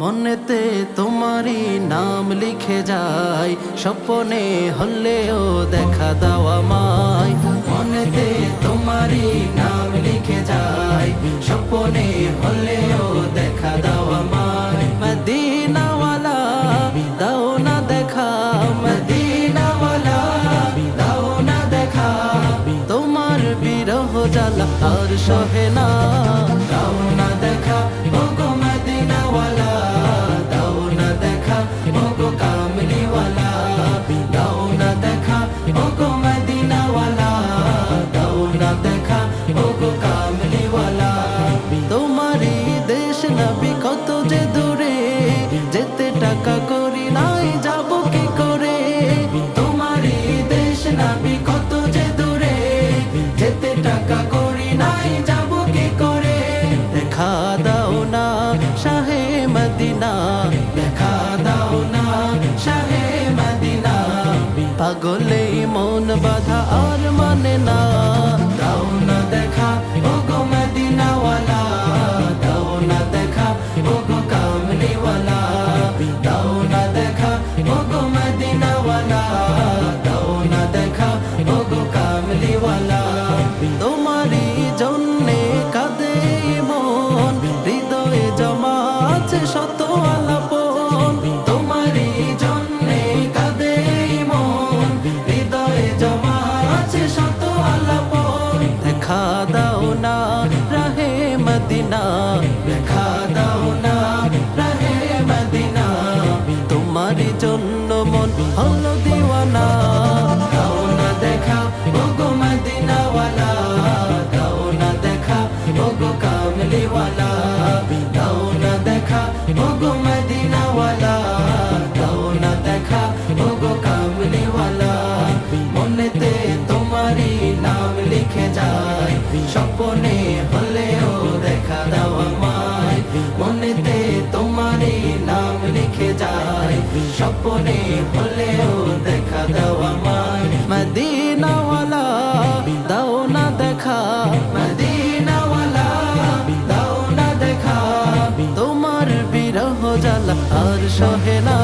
মনেতে তোমারই নাম লিখে যায়, স্বপ্নে হলেও দেখা দাও আমায়। মনেতে তোমারই নাম লিখে যায়, স্বপ্নে হলেও দেখা দাও আমায়। মদিনাওয়ালা দাও না দেখা, মদিনাওয়ালা দাও না দেখা, তোমার বিরহ জ্বালা আর সহে না। দাও না দেখা ওগো মদিনাওয়ালা, দাও না দেখা ওগো কামলিওয়ালা, দাও না দেখা ওগো মদিনাওয়ালা, দাও না দেখা ওগো কামলিওয়ালা। তোমারই দেশ নবী কত যে দূরে, যেতে টাকা করি নাই যাব কি করে। তোমারই দেশ নবী কত যে দূরে, যেতে টাকা করি নাই যাব কি করে। দেখা দাও না শাহে মদিনা, দেখা দাও না শাহে মদিনা, পাগলে মন বাধা আর মানে না। দাও না দেখা ওগো মদিনাওয়ালা, দাও না দেখা ওগো কামলিওয়ালা, দাও না দেখা ওগো মদিনাওয়ালা, দাও না দেখা ওগো কামলিওয়ালা। তোমারই জন্যে কাঁদে মন, হৃদয়ে জমা আছে শত আলাপন। তোমারই জন্যে কাঁদে মন, হৃদয়ে জমা আছে শত আলাপন। দেখা দাও না রাহে মদিনা, দেখা দাও না রাহে মদিনা, তোমারই জন্য মন হলো দিওয়ানা। দাও না দেখা ওগো মদিনাওয়ালা, দাও না দেখা ওগো কামলিওয়ালা, দাও না দেখা ওগো মদিনাওয়ালা, দাও না দেখা ওগো কামলিওয়ালা। মনেতে তোমারই নাম লিখে যায়, স্বপ্নে হলেও দেখা দাও আমায়। মনেতে তোমারই নাম লিখে যায়, স্বপ্নে হলেও দেখা দাও আমায়। মদিনাওয়ালা দাও না দেখা, মদিনাওয়ালা দাও না দেখা, তোমার বিরহ জ্বালা আর সহে না।